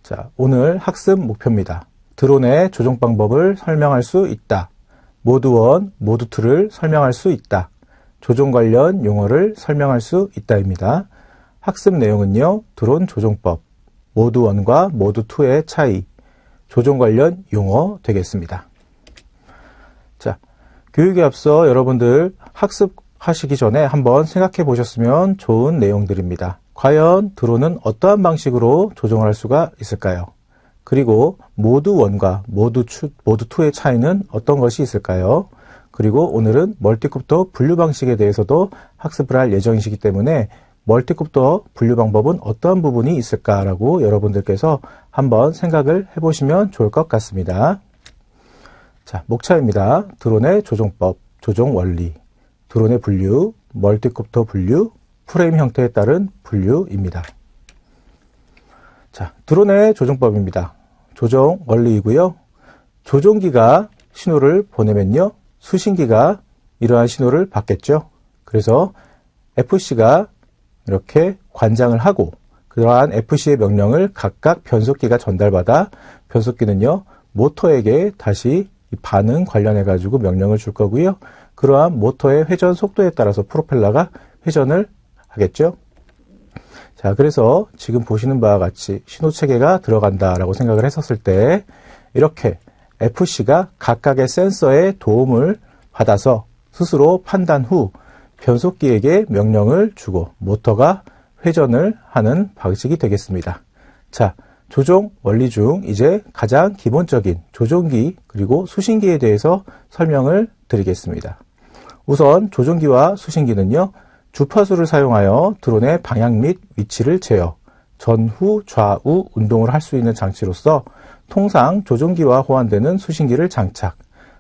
자, 오늘 학습 목표입니다. 드론의 조종 방법을 설명할 수 있다. 모드 1, 모드 2를 설명할 수 있다. 조종 관련 용어를 설명할 수 있다입니다. 학습 내용은요, 드론 조종법, 모드 1과 모드 2의 차이, 조종 관련 용어 되겠습니다. 자, 교육에 앞서 여러분들 학습하시기 전에 한번 생각해 보셨으면 좋은 내용들입니다. 과연 드론은 어떠한 방식으로 조종을 할 수가 있을까요? 그리고 모드 1과 모드 2의 차이는 어떤 것이 있을까요? 그리고 오늘은 멀티콥터 분류 방식에 대해서도 학습을 할 예정이시기 때문에 멀티콥터 분류 방법은 어떠한 부분이 있을까라고 여러분들께서 한번 생각을 해보시면 좋을 것 같습니다. 자, 목차입니다. 드론의 조종법, 조종 원리, 드론의 분류, 멀티콥터 분류, 프레임 형태에 따른 분류입니다. 자, 드론의 조종법입니다. 조종 원리이고요. 조종기가 신호를 보내면요, 수신기가 이러한 신호를 받겠죠. 그래서 FC가 이렇게 관장을 하고 그러한 FC의 명령을 각각 변속기가 전달받아 변속기는요, 모터에게 다시 반응 관련해 가지고 명령을 줄 거고요. 그러한 모터의 회전 속도에 따라서 프로펠러가 회전을 하겠죠. 자, 그래서 지금 보시는 바와 같이 신호 체계가 들어간다라고 생각을 했었을 때 이렇게 FC가 각각의 센서의 도움을 받아서 스스로 판단 후 변속기에게 명령을 주고 모터가 회전을 하는 방식이 되겠습니다. 자, 조종 원리 중 이제 가장 기본적인 조종기 그리고 수신기에 대해서 설명을 드리겠습니다. 우선 조종기와 수신기는요, 주파수를 사용하여 드론의 방향 및 위치를 제어, 전후, 좌우 운동을 할 수 있는 장치로서 통상 조종기와 호환되는 수신기를 장착,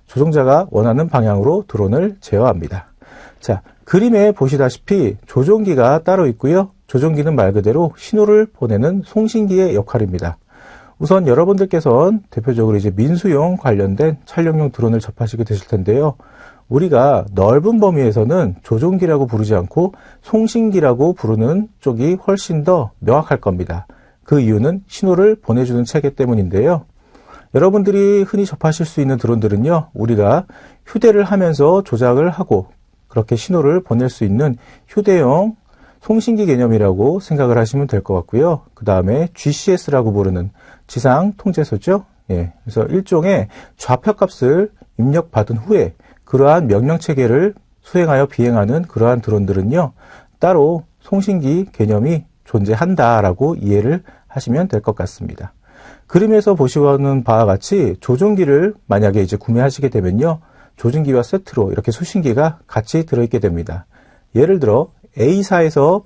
조종자가 원하는 방향으로 드론을 제어합니다. 자, 그림에 보시다시피 조종기가 따로 있고요. 조종기는 말 그대로 신호를 보내는 송신기의 역할입니다. 우선 여러분들께서는 대표적으로 이제 민수용 관련된 촬영용 드론을 접하시게 되실 텐데요. 우리가 넓은 범위에서는 조종기라고 부르지 않고 송신기라고 부르는 쪽이 훨씬 더 명확할 겁니다. 그 이유는 신호를 보내주는 체계 때문인데요. 여러분들이 흔히 접하실 수 있는 드론들은요, 우리가 휴대를 하면서 조작을 하고 그렇게 신호를 보낼 수 있는 휴대용 송신기 개념이라고 생각을 하시면 될 것 같고요. 그 다음에 GCS라고 부르는 지상 통제소죠. 예, 그래서 일종의 좌표값을 입력받은 후에 그러한 명령 체계를 수행하여 비행하는 그러한 드론들은요, 따로 송신기 개념이 존재한다라고 이해를 하시면 될 것 같습니다. 그림에서 보시는 바와 같이 조종기를 만약에 이제 구매하시게 되면요, 조종기와 세트로 이렇게 수신기가 같이 들어있게 됩니다. 예를 들어 A사에서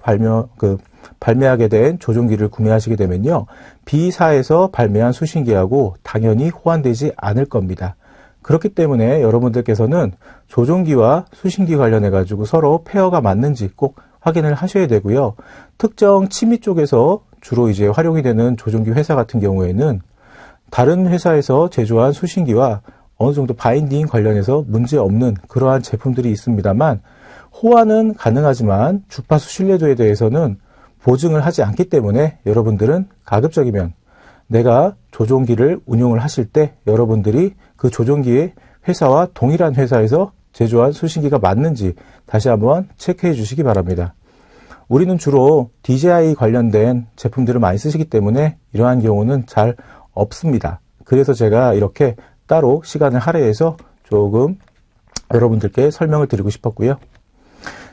발매하게 된 조종기를 구매하시게 되면요, B사에서 발매한 수신기하고 당연히 호환되지 않을 겁니다. 그렇기 때문에 여러분들께서는 조종기와 수신기 관련해 가지고 서로 페어가 맞는지 꼭 확인을 하셔야 되고요. 특정 취미 쪽에서 주로 이제 활용이 되는 조종기 회사 같은 경우에는 다른 회사에서 제조한 수신기와 어느 정도 바인딩 관련해서 문제 없는 그러한 제품들이 있습니다만, 호환은 가능하지만 주파수 신뢰도에 대해서는 보증을 하지 않기 때문에 여러분들은 가급적이면 내가 조종기를 운용을 하실 때 여러분들이 그 조종기의 회사와 동일한 회사에서 제조한 수신기가 맞는지 다시 한번 체크해 주시기 바랍니다. 우리는 주로 DJI 관련된 제품들을 많이 쓰시기 때문에 이러한 경우는 잘 없습니다. 그래서 제가 이렇게 따로 시간을 할애해서 조금 여러분들께 설명을 드리고 싶었고요.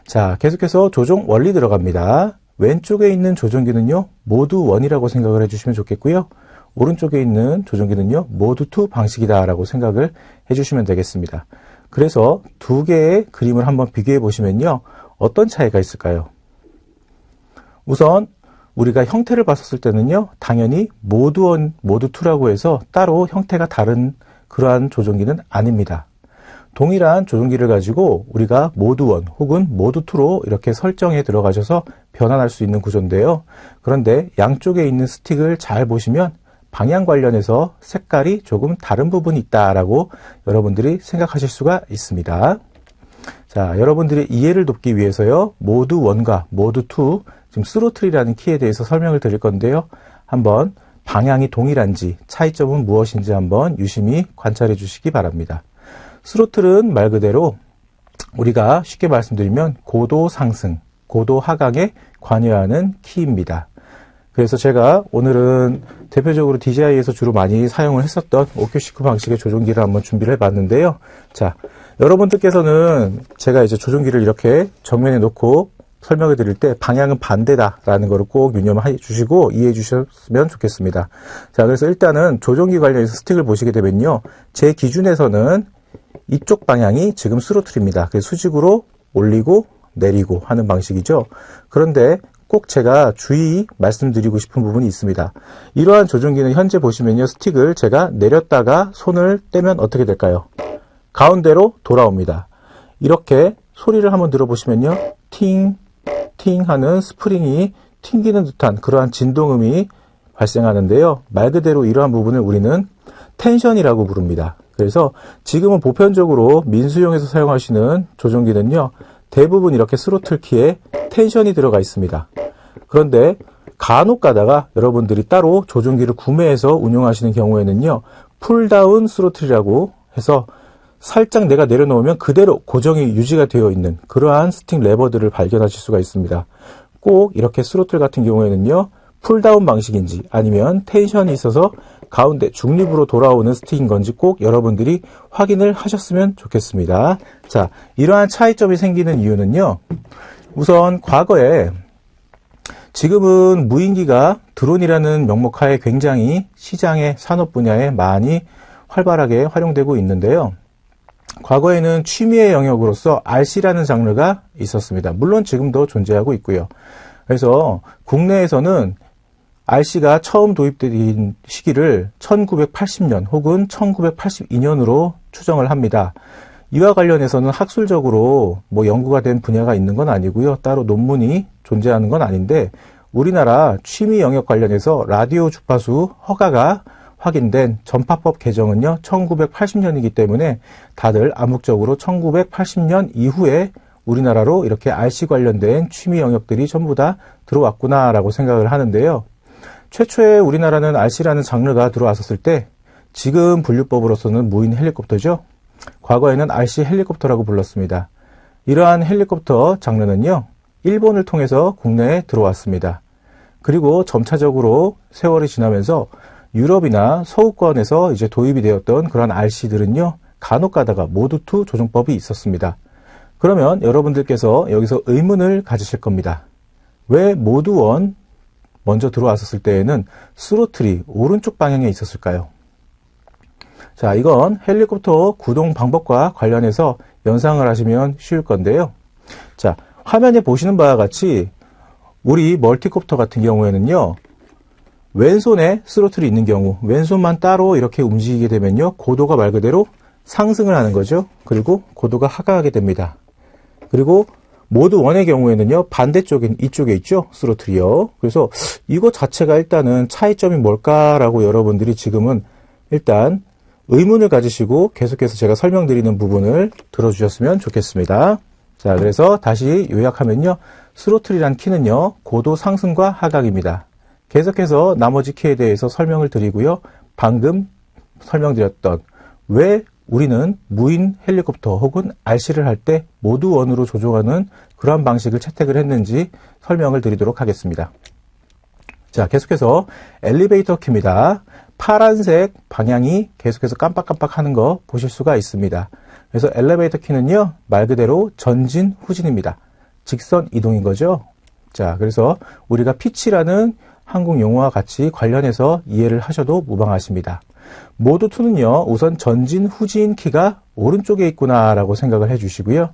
자, 계속해서 조종 원리 들어갑니다. 왼쪽에 있는 조종기는요, 모드 1이라고 생각을 해주시면 좋겠고요. 오른쪽에 있는 조종기는요, 모드 2 방식이다 라고 생각을 해주시면 되겠습니다. 그래서 두 개의 그림을 한번 비교해 보시면요, 어떤 차이가 있을까요? 우선 우리가 형태를 봤었을 때는요, 당연히 모드 1, 모드 2라고 해서 따로 형태가 다른 그러한 조종기는 아닙니다. 동일한 조종기를 가지고 우리가 모드 1 혹은 모드 2로 이렇게 설정에 들어가셔서 변환할 수 있는 구조인데요. 그런데 양쪽에 있는 스틱을 잘 보시면 방향 관련해서 색깔이 조금 다른 부분이 있다라고 여러분들이 생각하실 수가 있습니다. 자, 여러분들의 이해를 돕기 위해서요, 모드 1과 모드 2, 지금 스로틀이라는 키에 대해서 설명을 드릴 건데요. 한번 방향이 동일한지, 차이점은 무엇인지 한번 유심히 관찰해 주시기 바랍니다. 스로틀은 말 그대로 우리가 쉽게 말씀드리면 고도 상승, 고도 하강에 관여하는 키입니다. 그래서 제가 오늘은 대표적으로 DJI에서 주로 많이 사용을 했었던 OQ19 방식의 조종기를 한번 준비를 해봤는데요. 자, 여러분들께서는 제가 이제 조종기를 이렇게 정면에 놓고 설명을 드릴 때 방향은 반대다라는 것을 꼭 유념해 주시고 이해해 주셨으면 좋겠습니다. 자, 그래서 일단은 조종기 관련해서 스틱을 보시게 되면요. 제 기준에서는 이쪽 방향이 지금 스로틀입니다. 그래서 수직으로 올리고 내리고 하는 방식이죠. 그런데 꼭 제가 주의 말씀드리고 싶은 부분이 있습니다. 이러한 조종기는 현재 보시면요. 스틱을 제가 내렸다가 손을 떼면 어떻게 될까요? 가운데로 돌아옵니다. 이렇게 소리를 한번 들어보시면요. 팅, 팅 하는 스프링이 튕기는 듯한 그러한 진동음이 발생하는데요. 말 그대로 이러한 부분을 우리는 텐션이라고 부릅니다. 그래서 지금은 보편적으로 민수용에서 사용하시는 조종기는요. 대부분 이렇게 스로틀 키에 텐션이 들어가 있습니다. 그런데 간혹 가다가 여러분들이 따로 조종기를 구매해서 운용하시는 경우에는요. 풀다운 스로틀이라고 해서 살짝 내가 내려놓으면 그대로 고정이 유지가 되어 있는 그러한 스틱 레버들을 발견하실 수가 있습니다. 꼭 이렇게 스로틀 같은 경우에는요. 풀다운 방식인지 아니면 텐션이 있어서 가운데 중립으로 돌아오는 스틱인 건지 꼭 여러분들이 확인을 하셨으면 좋겠습니다. 자, 이러한 차이점이 생기는 이유는요. 우선 과거에 지금은 무인기가 드론이라는 명목하에 굉장히 시장의 산업 분야에 많이 활발하게 활용되고 있는데요. 과거에는 취미의 영역으로서 RC라는 장르가 있었습니다. 물론 지금도 존재하고 있고요. 그래서 국내에서는 RC가 처음 도입된 시기를 1980년 혹은 1982년으로 추정을 합니다. 이와 관련해서는 학술적으로 연구가 된 분야가 있는 건 아니고요. 따로 논문이 존재하는 건 아닌데 우리나라 취미 영역 관련해서 라디오 주파수 허가가 확인된 전파법 개정은요. 1980년이기 때문에 다들 암묵적으로 1980년 이후에 우리나라로 이렇게 RC 관련된 취미 영역들이 전부 다 들어왔구나라고 생각을 하는데요. 최초에 우리나라는 RC라는 장르가 들어왔었을 때 지금 분류법으로서는 무인 헬리콥터죠. 과거에는 RC 헬리콥터라고 불렀습니다. 이러한 헬리콥터 장르는요. 일본을 통해서 국내에 들어왔습니다. 그리고 점차적으로 세월이 지나면서 유럽이나 서구권에서 이제 도입이 되었던 그런 RC들은요. 간혹 가다가 모드2 조종법이 있었습니다. 그러면 여러분들께서 여기서 의문을 가지실 겁니다. 왜 모드1 먼저 들어왔었을 때에는 스로틀이 오른쪽 방향에 있었을까요? 자, 이건 헬리콥터 구동 방법과 관련해서 연상을 하시면 쉬울 건데요. 자, 화면에 보시는 바와 같이 우리 멀티콥터 같은 경우에는요. 왼손에 스로틀이 있는 경우 왼손만 따로 이렇게 움직이게 되면요. 고도가 말 그대로 상승을 하는 거죠. 그리고 고도가 하강하게 됩니다. 그리고 모드 1의 경우에는요. 반대쪽인 이쪽에 있죠. 스로틀이요. 그래서 이거 자체가 일단은 차이점이 뭘까라고 여러분들이 지금은 일단 의문을 가지시고 계속해서 제가 설명드리는 부분을 들어주셨으면 좋겠습니다. 자, 그래서 다시 요약하면요. 스로틀이란 키는요. 고도 상승과 하강입니다. 계속해서 나머지 키에 대해서 설명을 드리고요. 방금 설명드렸던 왜 우리는 무인 헬리콥터 혹은 RC를 할 때 모드 1으로 조종하는 그러한 방식을 채택을 했는지 설명을 드리도록 하겠습니다. 자, 계속해서 엘리베이터 키입니다. 파란색 방향이 계속해서 깜빡깜빡 하는 거 보실 수가 있습니다. 그래서 엘리베이터 키는요, 말 그대로 전진, 후진입니다. 직선 이동인 거죠. 자, 그래서 우리가 피치라는 한국 용어와 같이 관련해서 이해를 하셔도 무방하십니다. 모드 2는요, 우선 전진, 후진 키가 오른쪽에 있구나라고 생각을 해주시고요.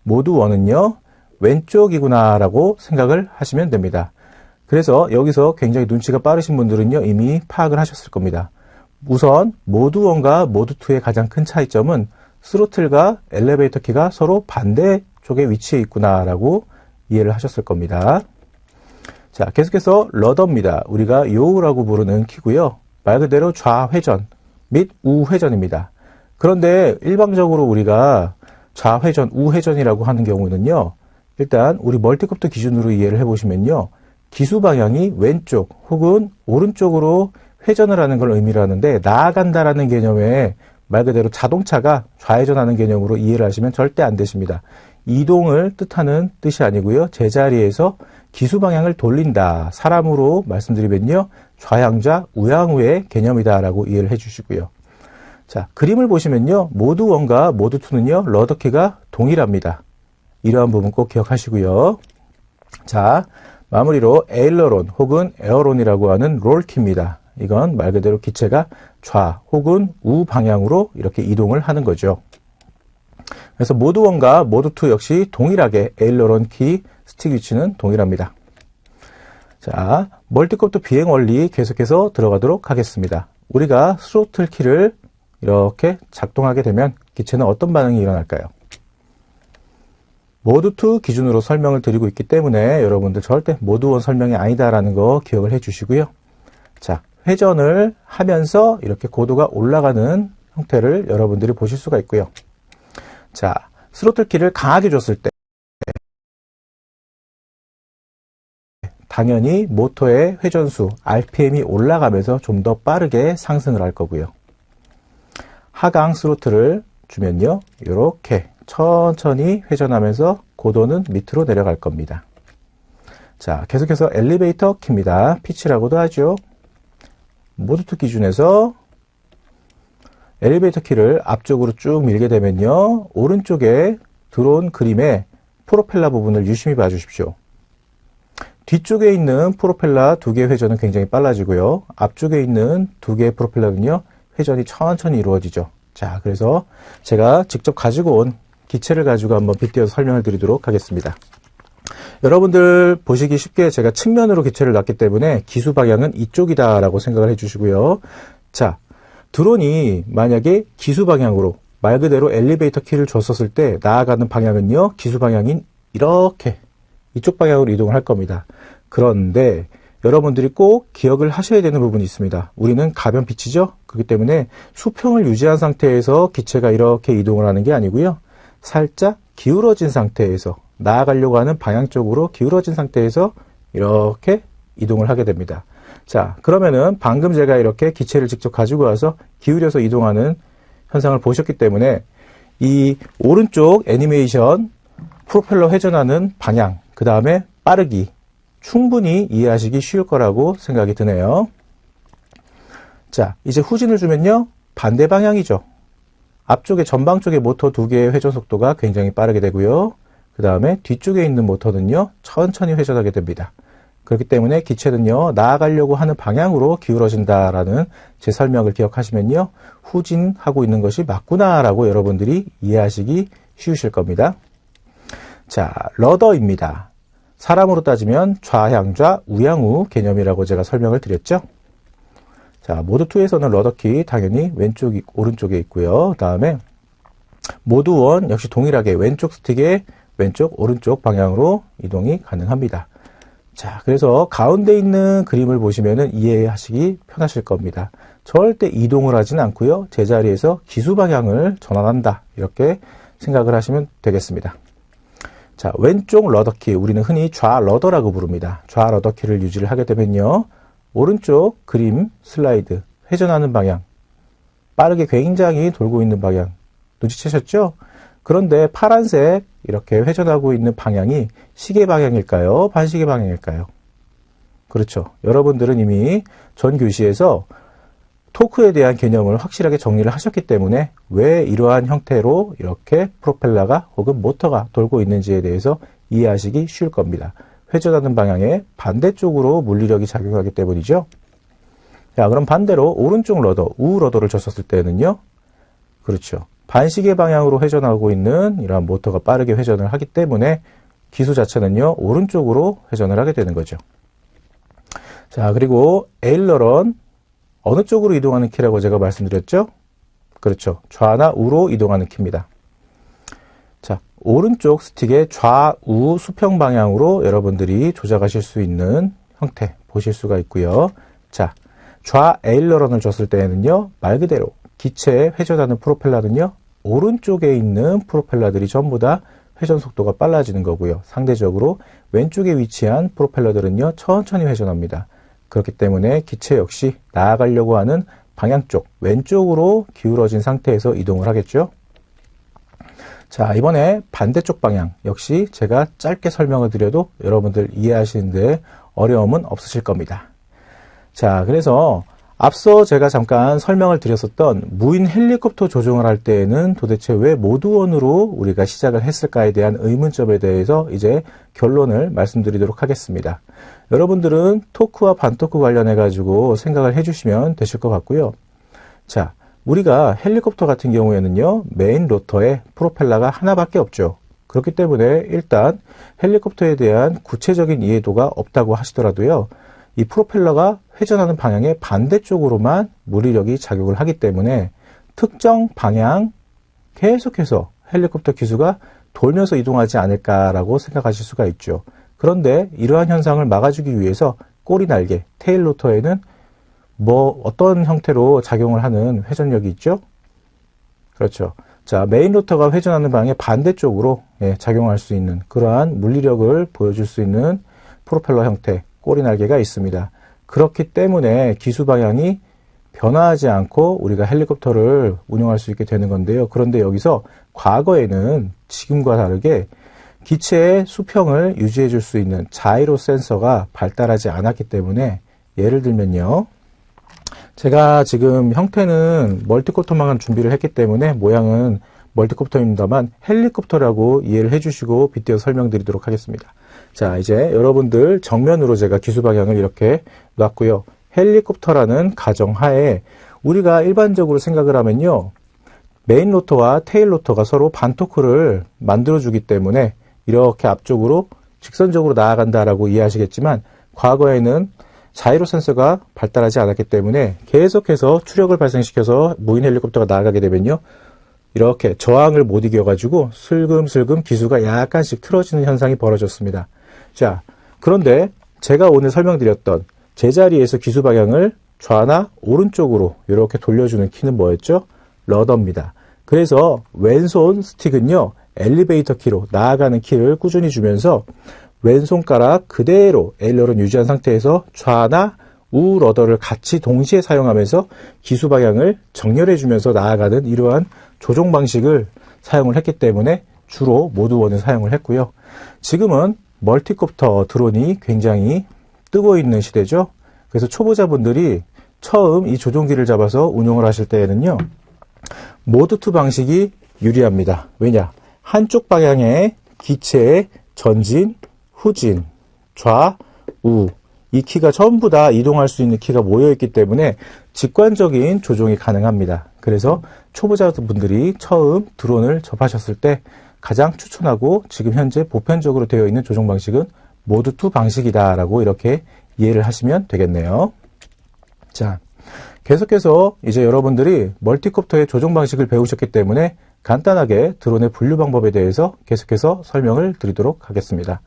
모드 1은요, 왼쪽이구나라고 생각을 하시면 됩니다. 그래서 여기서 굉장히 눈치가 빠르신 분들은요, 이미 파악을 하셨을 겁니다. 우선 모드 1과 모드 2의 가장 큰 차이점은 스로틀과 엘리베이터 키가 서로 반대쪽에 위치해 있구나라고 이해를 하셨을 겁니다. 자, 계속해서 러더입니다. 우리가 요우라고 부르는 키고요. 말 그대로 좌회전 및 우회전입니다. 그런데 일반적으로 우리가 좌회전, 우회전이라고 하는 경우는요. 일단 우리 멀티콥터 기준으로 이해를 해보시면요. 기수 방향이 왼쪽 혹은 오른쪽으로 회전을 하는 걸 의미를 하는데 나아간다라는 개념에 말 그대로 자동차가 좌회전하는 개념으로 이해를 하시면 절대 안 되십니다. 이동을 뜻하는 뜻이 아니고요. 제자리에서 기수 방향을 돌린다. 사람으로 말씀드리면요. 좌향좌 우향우의 개념이다라고 이해를 해주시고요. 자, 그림을 보시면요. 모드 1과 모드 2는요. 러더키가 동일합니다. 이러한 부분 꼭 기억하시고요. 자, 마무리로 에일러론 혹은 에어론이라고 하는 롤키입니다. 이건 말 그대로 기체가 좌 혹은 우 방향으로 이렇게 이동을 하는 거죠. 그래서 모드 1과 모드 2 역시 동일하게 에일러론 키, 스틱 위치는 동일합니다. 자, 멀티콥터 비행 원리 계속해서 들어가도록 하겠습니다. 우리가 스로틀 키를 이렇게 작동하게 되면 기체는 어떤 반응이 일어날까요? 모드 2 기준으로 설명을 드리고 있기 때문에 여러분들 절대 모드 1 설명이 아니다라는 거 기억을 해 주시고요. 자, 회전을 하면서 이렇게 고도가 올라가는 형태를 여러분들이 보실 수가 있고요. 자, 스로틀 키를 강하게 줬을 때 당연히 모터의 회전수, RPM이 올라가면서 좀 더 빠르게 상승을 할 거고요. 하강 스로틀을 주면요. 이렇게 천천히 회전하면서 고도는 밑으로 내려갈 겁니다. 자, 계속해서 엘리베이터 키입니다. 피치라고도 하죠. 모드 2 기준에서 엘리베이터 키를 앞쪽으로 쭉 밀게 되면요. 오른쪽에 들어온 그림의 프로펠러 부분을 유심히 봐주십시오. 뒤쪽에 있는 프로펠러 2개의 회전은 굉장히 빨라지고요. 앞쪽에 있는 2개의 프로펠러는요. 회전이 천천히 이루어지죠. 자, 그래서 제가 직접 가지고 온 기체를 가지고 한번 빗대어서 설명을 드리도록 하겠습니다. 여러분들 보시기 쉽게 제가 측면으로 기체를 놨기 때문에 기수 방향은 이쪽이다라고 생각을 해주시고요. 자, 드론이 만약에 기수 방향으로 말 그대로 엘리베이터 키를 줬었을 때 나아가는 방향은요. 기수 방향인 이렇게 이쪽 방향으로 이동을 할 겁니다. 그런데 여러분들이 꼭 기억을 하셔야 되는 부분이 있습니다. 우리는 가변 빛이죠. 그렇기 때문에 수평을 유지한 상태에서 기체가 이렇게 이동을 하는 게 아니고요. 살짝 기울어진 상태에서 나아가려고 하는 방향 쪽으로 기울어진 상태에서 이렇게 이동을 하게 됩니다. 자, 그러면은 방금 제가 이렇게 기체를 직접 가지고 와서 기울여서 이동하는 현상을 보셨기 때문에 이 오른쪽 애니메이션 프로펠러 회전하는 방향, 그 다음에 빠르기 충분히 이해하시기 쉬울 거라고 생각이 드네요. 자, 이제 후진을 주면요. 반대 방향이죠. 앞쪽에 전방 쪽의 모터 2개의 회전 속도가 굉장히 빠르게 되고요. 그 다음에 뒤쪽에 있는 모터는요. 천천히 회전하게 됩니다. 그렇기 때문에 기체는요. 나아가려고 하는 방향으로 기울어진다라는 제 설명을 기억하시면요. 후진하고 있는 것이 맞구나라고 여러분들이 이해하시기 쉬우실 겁니다. 자, 러더입니다. 사람으로 따지면 좌향좌 우향우 개념이라고 제가 설명을 드렸죠. 자, 모드 2에서는 러더키 당연히 오른쪽에 있고요. 그 다음에 모드 1 역시 동일하게 왼쪽 스틱의 왼쪽 오른쪽 방향으로 이동이 가능합니다. 자, 그래서 가운데 있는 그림을 보시면은 이해하시기 편하실 겁니다. 절대 이동을 하진 않고요. 제자리에서 기수 방향을 전환한다. 이렇게 생각을 하시면 되겠습니다. 자, 왼쪽 러더키, 우리는 흔히 좌 러더라고 부릅니다. 좌 러더키를 유지를 하게 되면요. 오른쪽 그림 슬라이드, 회전하는 방향, 빠르게 굉장히 돌고 있는 방향, 눈치채셨죠? 그런데 파란색 이렇게 회전하고 있는 방향이 시계 방향일까요? 반시계 방향일까요? 그렇죠. 여러분들은 이미 전 교시에서 토크에 대한 개념을 확실하게 정리를 하셨기 때문에 왜 이러한 형태로 이렇게 프로펠러가 혹은 모터가 돌고 있는지에 대해서 이해하시기 쉬울 겁니다. 회전하는 방향의 반대쪽으로 물리력이 작용하기 때문이죠. 자, 그럼 반대로 오른쪽 러더, 우 러더를 줬었을 때는요. 그렇죠. 반시계 방향으로 회전하고 있는 이러한 모터가 빠르게 회전을 하기 때문에 기수 자체는요. 오른쪽으로 회전을 하게 되는 거죠. 자, 그리고 에일러런 어느 쪽으로 이동하는 키라고 제가 말씀드렸죠? 그렇죠. 좌나 우로 이동하는 키입니다. 자, 오른쪽 스틱의 좌우 수평 방향으로 여러분들이 조작하실 수 있는 형태 보실 수가 있고요. 자, 좌 에일러런을 줬을 때는요. 말 그대로 기체에 회전하는 프로펠러는요. 오른쪽에 있는 프로펠러들이 전부 다 회전 속도가 빨라지는 거고요. 상대적으로 왼쪽에 위치한 프로펠러들은요. 천천히 회전합니다. 그렇기 때문에 기체 역시 나아가려고 하는 방향 쪽, 왼쪽으로 기울어진 상태에서 이동을 하겠죠. 자, 이번에 반대쪽 방향 역시 제가 짧게 설명을 드려도 여러분들 이해하시는데 어려움은 없으실 겁니다. 자, 그래서 앞서 제가 잠깐 설명을 드렸었던 무인 헬리콥터 조종을 할 때에는 도대체 왜 모드원으로 우리가 시작을 했을까에 대한 의문점에 대해서 이제 결론을 말씀드리도록 하겠습니다. 여러분들은 토크와 반토크 관련해 가지고 생각을 해주시면 되실 것 같고요. 자, 우리가 헬리콥터 같은 경우에는요, 메인 로터에 프로펠러가 하나밖에 없죠. 그렇기 때문에 일단 헬리콥터에 대한 구체적인 이해도가 없다고 하시더라도요, 이 프로펠러가 회전하는 방향의 반대쪽으로만 물리력이 작용을 하기 때문에 특정 방향 계속해서 헬리콥터 기수가 돌면서 이동하지 않을까라고 생각하실 수가 있죠. 그런데 이러한 현상을 막아주기 위해서 꼬리 날개, 테일 로터에는 어떤 형태로 작용을 하는 회전력이 있죠? 그렇죠. 자, 메인 로터가 회전하는 방향의 반대쪽으로 작용할 수 있는 그러한 물리력을 보여줄 수 있는 프로펠러 형태, 꼬리 날개가 있습니다. 그렇기 때문에 기수 방향이 변화하지 않고 우리가 헬리콥터를 운용할 수 있게 되는 건데요. 그런데 여기서 과거에는 지금과 다르게 기체의 수평을 유지해 줄 수 있는 자이로 센서가 발달하지 않았기 때문에 예를 들면요. 제가 지금 형태는 멀티콥터만 준비를 했기 때문에 모양은 멀티콥터입니다만 헬리콥터라고 이해를 해주시고 빗대어 설명드리도록 하겠습니다. 자, 이제 여러분들 정면으로 제가 기수 방향을 이렇게 놨고요. 헬리콥터라는 가정하에 우리가 일반적으로 생각을 하면요. 메인 로터와 테일 로터가 서로 반토크를 만들어주기 때문에 이렇게 앞쪽으로 직선적으로 나아간다라고 이해하시겠지만 과거에는 자이로 센서가 발달하지 않았기 때문에 계속해서 추력을 발생시켜서 무인 헬리콥터가 나아가게 되면요. 이렇게 저항을 못 이겨가지고 슬금슬금 기수가 약간씩 틀어지는 현상이 벌어졌습니다. 자, 그런데 제가 오늘 설명드렸던 제자리에서 기수 방향을 좌나 오른쪽으로 이렇게 돌려주는 키는 뭐였죠? 러더입니다. 그래서 왼손 스틱은요, 엘리베이터 키로 나아가는 키를 꾸준히 주면서 왼손가락 그대로 에일러를 유지한 상태에서 좌나 우 러더를 같이 동시에 사용하면서 기수 방향을 정렬해 주면서 나아가는 이러한 조종 방식을 사용을 했기 때문에 주로 모드원을 사용을 했고요. 지금은 멀티콥터 드론이 굉장히 뜨고 있는 시대죠. 그래서 초보자분들이 처음 이 조종기를 잡아서 운용을 하실 때에는요. 모드2 방식이 유리합니다. 왜냐? 한쪽 방향의 기체의 전진, 후진, 좌, 우, 이 키가 전부 다 이동할 수 있는 키가 모여있기 때문에 직관적인 조종이 가능합니다. 그래서 초보자분들이 처음 드론을 접하셨을 때 가장 추천하고 지금 현재 보편적으로 되어 있는 조종 방식은 모드2 방식이다라고 이렇게 이해를 하시면 되겠네요. 자, 계속해서 이제 여러분들이 멀티콥터의 조종 방식을 배우셨기 때문에 간단하게 드론의 분류 방법에 대해서 계속해서 설명을 드리도록 하겠습니다.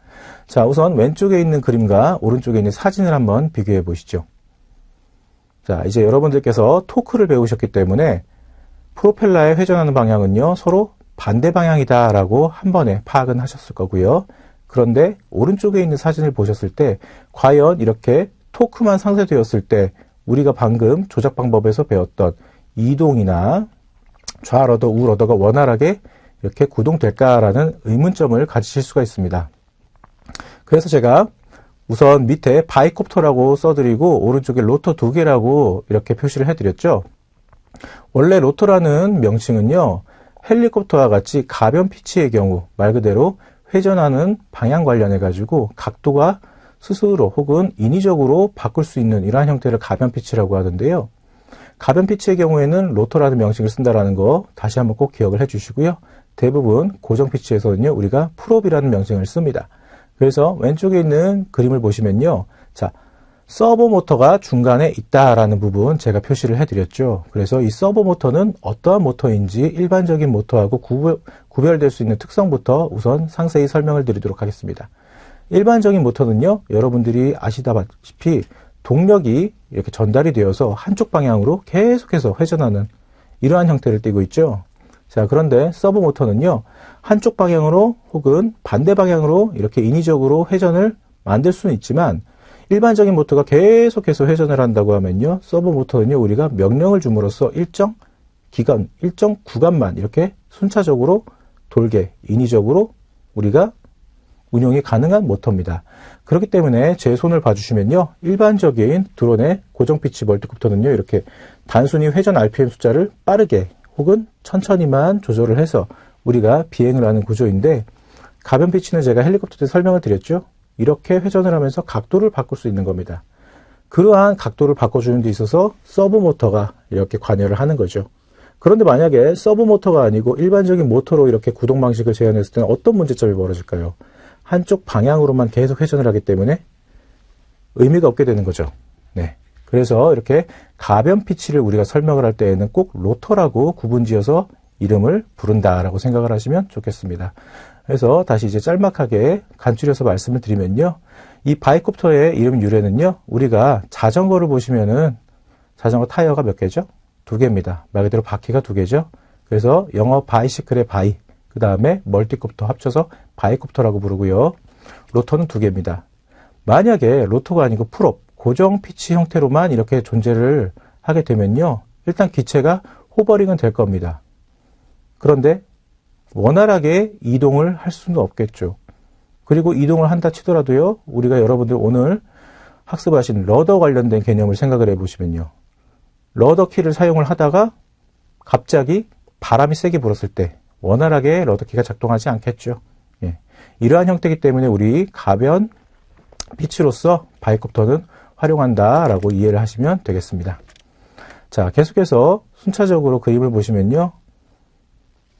자, 우선 왼쪽에 있는 그림과 오른쪽에 있는 사진을 한번 비교해 보시죠. 자, 이제 여러분들께서 토크를 배우셨기 때문에 프로펠러의 회전하는 방향은요, 서로 반대 방향이다라고 한 번에 파악은 하셨을 거고요. 그런데 오른쪽에 있는 사진을 보셨을 때 과연 이렇게 토크만 상쇄되었을 때 우리가 방금 조작 방법에서 배웠던 이동이나 좌러더, 우러더가 원활하게 이렇게 구동될까라는 의문점을 가지실 수가 있습니다. 그래서 제가 우선 밑에 바이콥터라고 써드리고 오른쪽에 로터 2개라고 이렇게 표시를 해드렸죠. 원래 로터라는 명칭은요, 헬리콥터와 같이 가변 피치의 경우 말 그대로 회전하는 방향 관련해 가지고 각도가 스스로 혹은 인위적으로 바꿀 수 있는 이러한 형태를 가변 피치라고 하던데요. 가변 피치의 경우에는 로터라는 명칭을 쓴다라는 거 다시 한번 꼭 기억을 해주시고요. 대부분 고정 피치에서는요, 우리가 풀업이라는 명칭을 씁니다. 그래서 왼쪽에 있는 그림을 보시면요, 자, 서버 모터가 중간에 있다라는 부분 제가 표시를 해드렸죠. 그래서 이 서버 모터는 어떠한 모터인지 일반적인 모터하고 구별될 수 있는 특성부터 우선 상세히 설명을 드리도록 하겠습니다. 일반적인 모터는요, 여러분들이 아시다시피 동력이 이렇게 전달이 되어서 한쪽 방향으로 계속해서 회전하는 이러한 형태를 띠고 있죠. 자, 그런데 서버 모터는요, 한쪽 방향으로 혹은 반대 방향으로 이렇게 인위적으로 회전을 만들 수는 있지만 일반적인 모터가 계속해서 회전을 한다고 하면요, 서버 모터는요, 우리가 명령을 줌으로써 일정 기간, 일정 구간만 이렇게 순차적으로 돌게 인위적으로 우리가 운용이 가능한 모터입니다. 그렇기 때문에 제 손을 봐주시면요, 일반적인 드론의 고정 피치 멀티콥터는요, 이렇게 단순히 회전 RPM 숫자를 빠르게 혹은 천천히만 조절을 해서 우리가 비행을 하는 구조인데, 가변 피치는 제가 헬리콥터 때 설명을 드렸죠. 이렇게 회전을 하면서 각도를 바꿀 수 있는 겁니다. 그러한 각도를 바꿔주는 데 있어서 서브 모터가 이렇게 관여를 하는 거죠. 그런데 만약에 서브 모터가 아니고 일반적인 모터로 이렇게 구동 방식을 제한했을 때는 어떤 문제점이 벌어질까요? 한쪽 방향으로만 계속 회전을 하기 때문에 의미가 없게 되는 거죠. 네. 그래서 이렇게 가변 피치를 우리가 설명을 할 때에는 꼭 로터라고 구분지어서 이름을 부른다라고 생각을 하시면 좋겠습니다. 그래서 다시 이제 짤막하게 간추려서 말씀을 드리면요. 이 바이콥터의 이름 유래는요, 우리가 자전거를 보시면은 자전거 타이어가 몇 개죠? 2개입니다. 말 그대로 바퀴가 2개죠. 그래서 영어 바이시클의 바이, 그 다음에 멀티콥터 합쳐서 바이콥터라고 부르고요. 로터는 2개입니다. 만약에 로터가 아니고 풀업, 고정 피치 형태로만 이렇게 존재를 하게 되면요, 일단 기체가 호버링은 될 겁니다. 그런데 원활하게 이동을 할 수는 없겠죠. 그리고 이동을 한다 치더라도요, 우리가 여러분들 오늘 학습하신 러더 관련된 개념을 생각을 해보시면요, 러더 키를 사용을 하다가 갑자기 바람이 세게 불었을 때 원활하게 러더 키가 작동하지 않겠죠. 예. 이러한 형태이기 때문에 우리 가변 피치로서 바이콥터는 활용한다라고 이해를 하시면 되겠습니다. 자, 계속해서 순차적으로 그림을 보시면요,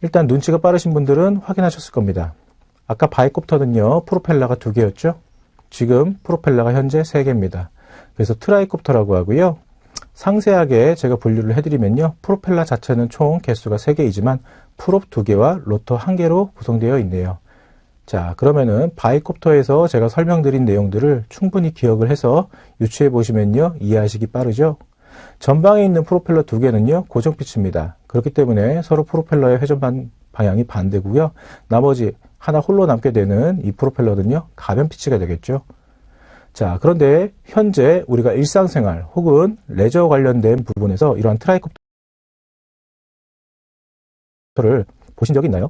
일단 눈치가 빠르신 분들은 확인하셨을 겁니다. 아까 바이콥터는요, 프로펠러가 2개였죠. 지금 프로펠러가 현재 3개입니다. 그래서 트라이콥터라고 하고요. 상세하게 제가 분류를 해드리면요, 프로펠러 자체는 총 개수가 3개이지만 풀업 2개와 로터 1개로 구성되어 있네요. 자, 그러면은 바이콥터에서 제가 설명드린 내용들을 충분히 기억을 해서 유추해 보시면요, 이해하시기 빠르죠? 전방에 있는 프로펠러 2개는요, 고정 피치입니다. 그렇기 때문에 서로 프로펠러의 회전 방향이 반대고요. 나머지 하나 홀로 남게 되는 이 프로펠러는요, 가변 피치가 되겠죠. 자, 그런데 현재 우리가 일상생활 혹은 레저 관련된 부분에서 이러한 트라이콥터를 보신 적이 있나요?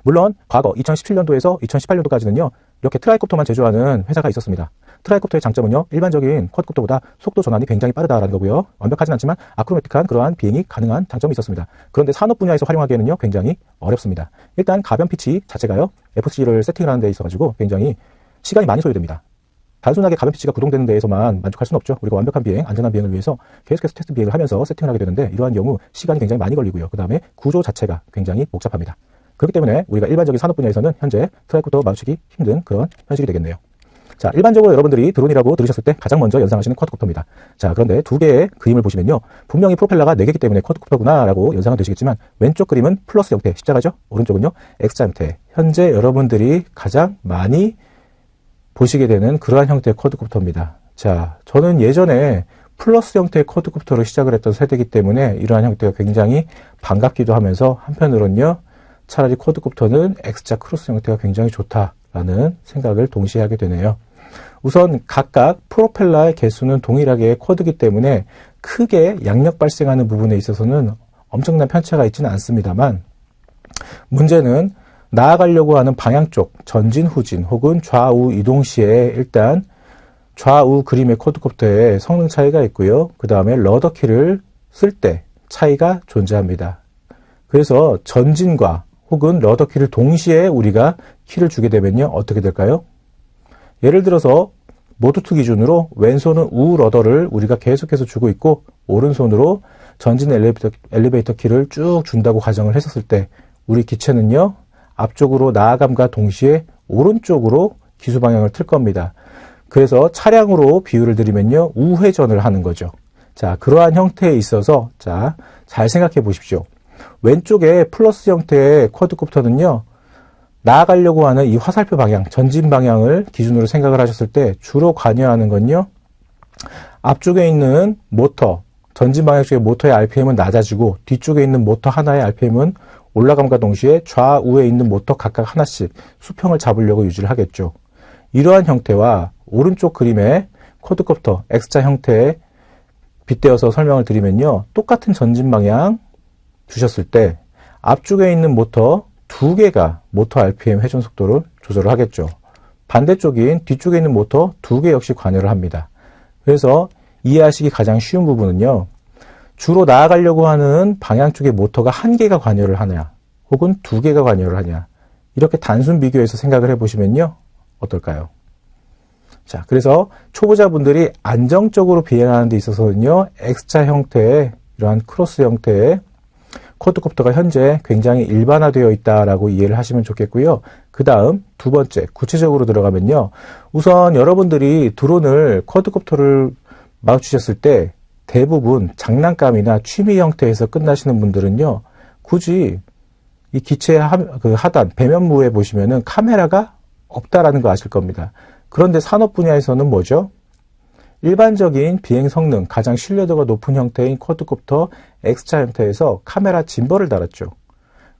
물론 과거 2017년도에서 2018년도까지는요, 이렇게 트라이콥터만 제조하는 회사가 있었습니다. 트라이콥터의 장점은요, 일반적인 쿼드콥터보다 속도 전환이 굉장히 빠르다라는 거고요. 완벽하진 않지만 아크로매틱한 그러한 비행이 가능한 장점이 있었습니다. 그런데 산업 분야에서 활용하기에는요, 굉장히 어렵습니다. 일단 가변 피치 자체가요, FC를 세팅하는 데 있어가지고 굉장히 시간이 많이 소요됩니다. 단순하게 가변 피치가 구동되는 데에서만 만족할 수는 없죠. 우리가 완벽한 비행, 안전한 비행을 위해서 계속해서 테스트 비행을 하면서 세팅을 하게 되는데, 이러한 경우 시간이 굉장히 많이 걸리고요. 그 다음에 구조 자체가 굉장히 복잡합니다. 그렇기 때문에 우리가 일반적인 산업 분야에서는 현재 트라이콥터 마주치기 힘든 그런 현실이 되겠네요. 자, 일반적으로 여러분들이 드론이라고 들으셨을 때 가장 먼저 연상하시는 쿼드콥터입니다. 자, 그런데 2개의 그림을 보시면요, 분명히 프로펠러가 4개이기 때문에 쿼드콥터구나 라고 연상은 되시겠지만, 왼쪽 그림은 플러스 형태, 십자가죠. 오른쪽은요, X자 형태. 현재 여러분들이 가장 많이 보시게 되는 그러한 형태의 쿼드콥터입니다. 자, 저는 예전에 플러스 형태의 쿼드콥터로 시작을 했던 세대이기 때문에 이러한 형태가 굉장히 반갑기도 하면서, 한편으로는요, 차라리 쿼드콥터는 X자 크로스 형태가 굉장히 좋다라는 생각을 동시에 하게 되네요. 우선 각각 프로펠러의 개수는 동일하게 쿼드이기 때문에 크게 양력 발생하는 부분에 있어서는 엄청난 편차가 있지는 않습니다만, 문제는 나아가려고 하는 방향 쪽, 전진, 후진 혹은 좌우 이동 시에 일단 좌우 그림의 쿼드콥터에 성능 차이가 있고요. 그 다음에 러더 키를 쓸 때 차이가 존재합니다. 그래서 전진과 혹은 러더 키를 동시에 우리가 키를 주게 되면요, 어떻게 될까요? 예를 들어서 모드2 기준으로 왼손은 우 러더를 우리가 계속해서 주고 있고, 오른손으로 전진 엘리베이터 키를 쭉 준다고 가정을 했었을 때, 우리 기체는요, 앞쪽으로 나아감과 동시에 오른쪽으로 기수 방향을 틀 겁니다. 그래서 차량으로 비유를 드리면요, 우회전을 하는 거죠. 자, 그러한 형태에 있어서, 자, 잘 생각해 보십시오. 왼쪽에 플러스 형태의 쿼드콥터는요, 나아가려고 하는 이 화살표 방향, 전진 방향을 기준으로 생각을 하셨을 때 주로 관여하는 건요, 앞쪽에 있는 모터, 전진 방향 쪽의 모터의 RPM은 낮아지고 뒤쪽에 있는 모터 하나의 RPM은 올라감과 동시에 좌우에 있는 모터 각각 하나씩 수평을 잡으려고 유지를 하겠죠. 이러한 형태와 오른쪽 그림의 쿼드콥터 X자 형태에 빗대어서 설명을 드리면요. 똑같은 전진 방향 주셨을 때 앞쪽에 있는 모터 2개가 모터 RPM 회전 속도를 조절을 하겠죠. 반대쪽인 뒤쪽에 있는 모터 2개 역시 관여를 합니다. 그래서 이해하시기 가장 쉬운 부분은요. 주로 나아가려고 하는 방향 쪽의 모터가 1개가 관여를 하냐 혹은 2개가 관여를 하냐 이렇게 단순 비교해서 생각을 해보시면요. 어떨까요? 자, 그래서 초보자분들이 안정적으로 비행하는 데 있어서는요. X자 형태의 이러한 크로스 형태의 쿼드콥터가 현재 굉장히 일반화되어 있다라고 이해를 하시면 좋겠고요. 그 다음 두 번째 구체적으로 들어가면요. 우선 여러분들이 드론을 쿼드콥터를 마주치셨을 때 대부분 장난감이나 취미 형태에서 끝나시는 분들은요. 굳이 이 기체 하단 배면부에 보시면은 카메라가 없다라는 거 아실 겁니다. 그런데 산업 분야에서는 뭐죠? 일반적인 비행 성능, 가장 신뢰도가 높은 형태인 쿼드콥터 X자 형태에서 카메라 짐벌을 달았죠.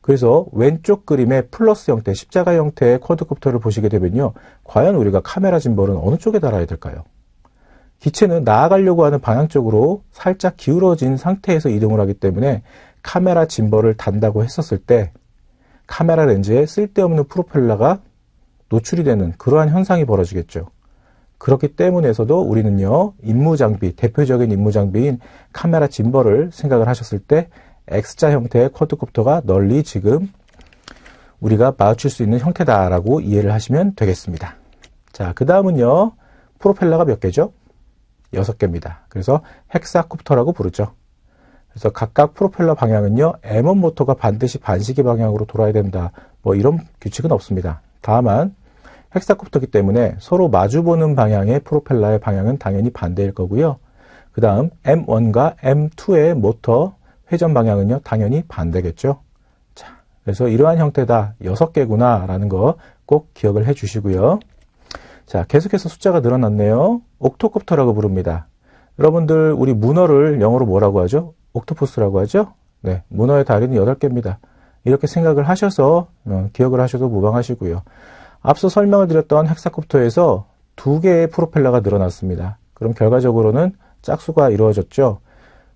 그래서 왼쪽 그림의 플러스 형태, 십자가 형태의 쿼드콥터를 보시게 되면요. 과연 우리가 카메라 짐벌은 어느 쪽에 달아야 될까요? 기체는 나아가려고 하는 방향 쪽으로 살짝 기울어진 상태에서 이동을 하기 때문에 카메라 짐벌을 단다고 했었을 때 카메라 렌즈에 쓸데없는 프로펠러가 노출이 되는 그러한 현상이 벌어지겠죠. 그렇기 때문에서도 우리는요, 임무장비, 대표적인 임무장비인 카메라 짐벌을 생각을 하셨을 때 X자 형태의 쿼드콥터가 널리 지금 우리가 마주칠 수 있는 형태다라고 이해를 하시면 되겠습니다. 자, 그 다음은요, 프로펠러가 몇 개죠? 6개입니다. 그래서 헥사콥터라고 부르죠. 그래서 각각 프로펠러 방향은요, M1 모터가 반드시 반시계 방향으로 돌아야 된다. 뭐 이런 규칙은 없습니다. 다만 헥사콥터이기 때문에 서로 마주보는 방향의 프로펠러의 방향은 당연히 반대일 거고요. 그 다음 M1과 M2의 모터 회전 방향은요, 당연히 반대겠죠. 자, 그래서 이러한 형태다. 6개구나 라는 거 꼭 기억을 해 주시고요. 자, 계속해서 숫자가 늘어났네요. 옥토콥터라고 부릅니다. 여러분들 우리 문어를 영어로 뭐라고 하죠? 옥토퍼스라고 하죠? 네, 문어의 다리는 8개입니다. 이렇게 생각을 하셔서 기억을 하셔도 무방하시고요. 앞서 설명을 드렸던 헥사콥터에서 2개의 프로펠러가 늘어났습니다. 그럼 결과적으로는 짝수가 이루어졌죠.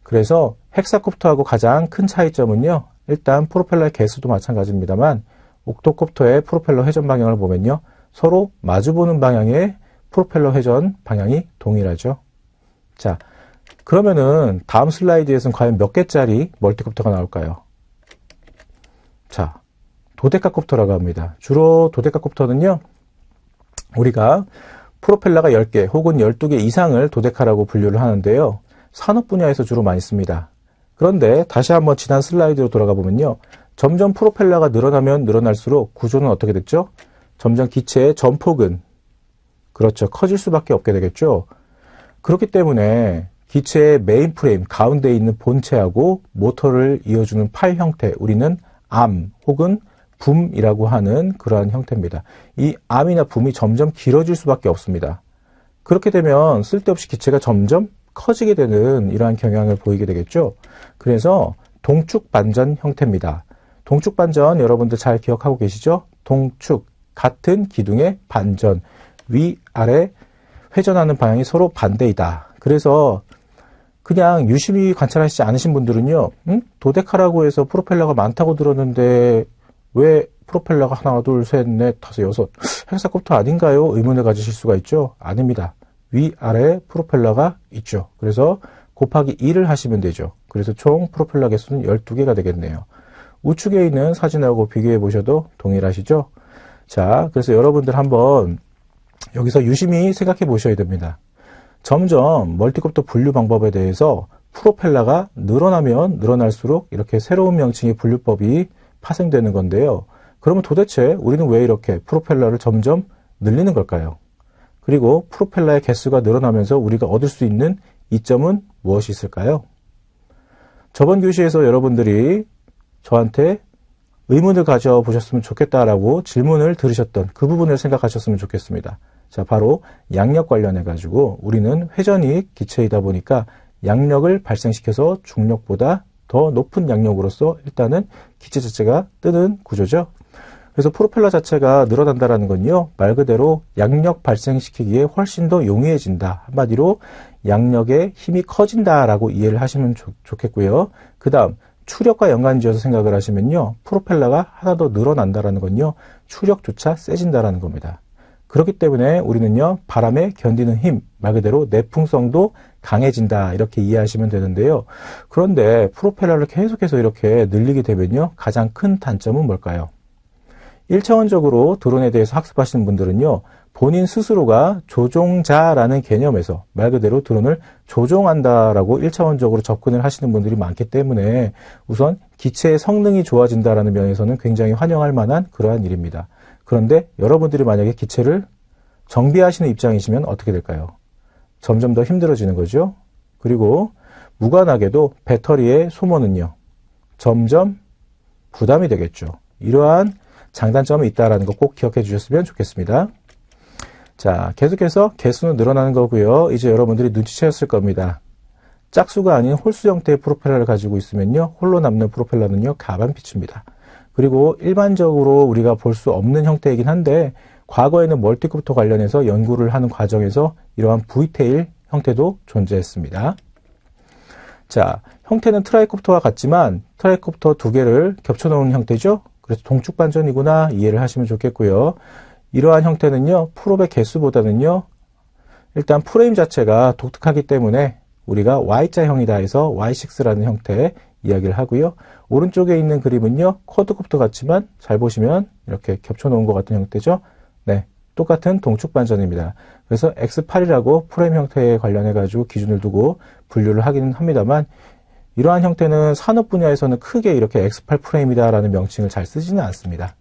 그래서 헥사콥터하고 가장 큰 차이점은요. 일단 프로펠러의 개수도 마찬가지입니다만 옥토콥터의 프로펠러 회전 방향을 보면요. 서로 마주보는 방향의 프로펠러 회전 방향이 동일하죠. 자, 그러면은 다음 슬라이드에서는 과연 몇 개짜리 멀티콥터가 나올까요? 자, 도데카콥터라고 합니다. 주로 도데카콥터는요, 우리가 프로펠러가 10개 혹은 12개 이상을 도데카라고 분류를 하는데요. 산업 분야에서 주로 많이 씁니다. 그런데 다시 한번 지난 슬라이드로 돌아가 보면요. 점점 프로펠러가 늘어나면 늘어날수록 구조는 어떻게 됐죠? 점점 기체의 전폭은 그렇죠. 커질 수밖에 없게 되겠죠. 그렇기 때문에 기체의 메인 프레임 가운데 있는 본체하고 모터를 이어주는 팔 형태, 우리는 암 혹은 붐이라고 하는 그러한 형태입니다. 이 암이나 붐이 점점 길어질 수밖에 없습니다. 그렇게 되면 쓸데없이 기체가 점점 커지게 되는 이러한 경향을 보이게 되겠죠. 그래서 동축 반전 형태입니다. 동축 반전 여러분들 잘 기억하고 계시죠? 동축, 같은 기둥의 반전, 위아래 회전하는 방향이 서로 반대이다. 그래서 그냥 유심히 관찰하시지 않으신 분들은요, 도데카라고 해서 프로펠러가 많다고 들었는데 왜 프로펠러가 하나, 둘, 셋, 넷, 다섯, 여섯 헥사콥터 아닌가요? 의문을 가지실 수가 있죠. 아닙니다. 위아래 프로펠러가 있죠. 그래서 곱하기 2를 하시면 되죠. 그래서 총 프로펠러 개수는 12개가 되겠네요. 우측에 있는 사진하고 비교해 보셔도 동일하시죠? 자, 그래서 여러분들 한번 여기서 유심히 생각해 보셔야 됩니다. 점점 멀티콥터 분류 방법에 대해서 프로펠러가 늘어나면 늘어날수록 이렇게 새로운 명칭의 분류법이 파생되는 건데요. 그러면 도대체 우리는 왜 이렇게 프로펠러를 점점 늘리는 걸까요? 그리고 프로펠러의 개수가 늘어나면서 우리가 얻을 수 있는 이점은 무엇이 있을까요? 저번 교시에서 여러분들이 저한테 의문을 가져보셨으면 좋겠다라고 질문을 들으셨던 그 부분을 생각하셨으면 좋겠습니다. 자, 바로 양력 관련해 가지고 우리는 회전이 기체이다 보니까 양력을 발생시켜서 중력보다 더 높은 양력으로서 일단은 기체 자체가 뜨는 구조죠. 그래서 프로펠러 자체가 늘어난다라는 건요, 말 그대로 양력 발생시키기에 훨씬 더 용이해진다. 한마디로 양력의 힘이 커진다라고 이해를 하시면 좋겠고요. 그 다음 추력과 연관지어서 생각을 하시면요, 프로펠러가 하나 더 늘어난다라는 건요, 추력조차 세진다라는 겁니다. 그렇기 때문에 우리는요, 바람에 견디는 힘, 말 그대로 내풍성도 강해진다, 이렇게 이해하시면 되는데요. 그런데 프로펠러를 계속해서 이렇게 늘리게 되면요, 가장 큰 단점은 뭘까요? 1차원적으로 드론에 대해서 학습하시는 분들은요, 본인 스스로가 조종자라는 개념에서 말 그대로 드론을 조종한다라고 1차원적으로 접근을 하시는 분들이 많기 때문에 우선 기체의 성능이 좋아진다라는 면에서는 굉장히 환영할 만한 그러한 일입니다. 그런데 여러분들이 만약에 기체를 정비하시는 입장이시면 어떻게 될까요? 점점 더 힘들어지는 거죠. 그리고 무관하게도 배터리의 소모는요, 점점 부담이 되겠죠. 이러한 장단점이 있다는 거 꼭 기억해 주셨으면 좋겠습니다. 자, 계속해서 개수는 늘어나는 거고요. 이제 여러분들이 눈치채셨을 겁니다. 짝수가 아닌 홀수 형태의 프로펠러를 가지고 있으면요, 홀로 남는 프로펠러는요, 가반피츠입니다. 그리고 일반적으로 우리가 볼 수 없는 형태이긴 한데 과거에는 멀티콥터 관련해서 연구를 하는 과정에서 이러한 V테일 형태도 존재했습니다. 자, 형태는 트라이콥터와 같지만 트라이콥터 두 개를 겹쳐놓은 형태죠. 그래서 동축반전이구나 이해를 하시면 좋겠고요. 이러한 형태는요, 프롭의 개수보다는요, 일단 프레임 자체가 독특하기 때문에 우리가 Y자형이다 해서 Y6라는 형태의 이야기를 하고요. 오른쪽에 있는 그림은요, 쿼드콥터 같지만 잘 보시면 이렇게 겹쳐놓은 것 같은 형태죠. 네, 똑같은 동축반전입니다. 그래서 X8이라고 프레임 형태에 관련해가지고 기준을 두고 분류를 하기는 합니다만, 이러한 형태는 산업 분야에서는 크게 이렇게 X8 프레임이다라는 명칭을 잘 쓰지는 않습니다.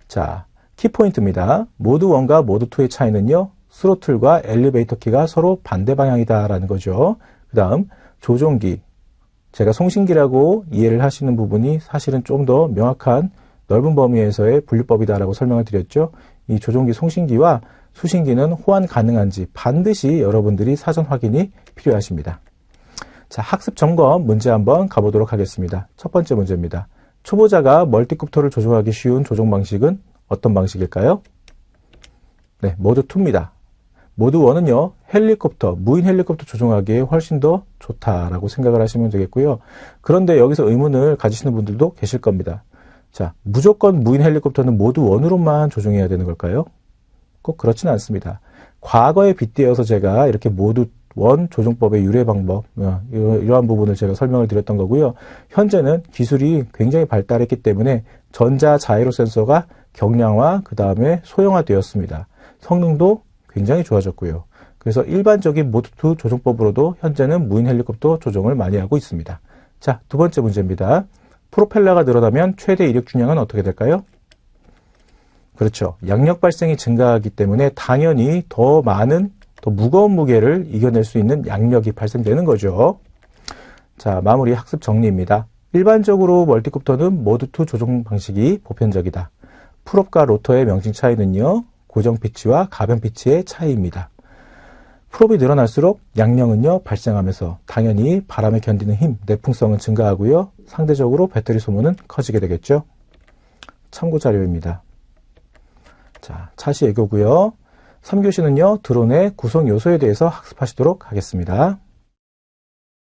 자, 키포인트입니다. 모드 1과 모드 2의 차이는요, 스로틀과 엘리베이터 키가 서로 반대 방향이다라는 거죠. 그 다음 조종기, 제가 송신기라고 이해를 하시는 부분이 사실은 좀 더 명확한 넓은 범위에서의 분류법이다라고 설명을 드렸죠. 이 조종기 송신기와 수신기는 호환 가능한지 반드시 여러분들이 사전 확인이 필요하십니다. 자, 학습 점검 문제 한번 가보도록 하겠습니다. 첫 번째 문제입니다. 초보자가 멀티콥터를 조종하기 쉬운 조종 방식은 어떤 방식일까요? 네, 모드 2입니다. 모드 1은요, 헬리콥터, 무인 헬리콥터 조종하기에 훨씬 더 좋다라고 생각을 하시면 되겠고요. 그런데 여기서 의문을 가지시는 분들도 계실 겁니다. 자, 무조건 무인 헬리콥터는 모드 1으로만 조종해야 되는 걸까요? 꼭 그렇지는 않습니다. 과거에 빗대어서 제가 이렇게 모드 1 조종법의 유래 방법, 이러한 부분을 제가 설명을 드렸던 거고요. 현재는 기술이 굉장히 발달했기 때문에 전자 자이로 센서가 경량화, 그 다음에 소형화되었습니다. 성능도 굉장히 좋아졌고요. 그래서 일반적인 모드 2 조종법으로도 현재는 무인 헬리콥터 조종을 많이 하고 있습니다. 자, 두 번째 문제입니다. 프로펠러가 늘어나면 최대 이력 중량은 어떻게 될까요? 그렇죠. 양력 발생이 증가하기 때문에 당연히 더 많은, 더 무거운 무게를 이겨낼 수 있는 양력이 발생되는 거죠. 자, 마무리 학습 정리입니다. 일반적으로 멀티콥터는 모드 2 조종 방식이 보편적이다. 프롭과 로터의 명칭 차이는요, 고정 피치와 가변 피치의 차이입니다. 프롭이 늘어날수록 양력은요, 발생하면서 당연히 바람에 견디는 힘, 내풍성은 증가하고요, 상대적으로 배터리 소모는 커지게 되겠죠. 참고 자료입니다. 자, 차시 애교고요. 3교시는요, 드론의 구성 요소에 대해서 학습하시도록 하겠습니다.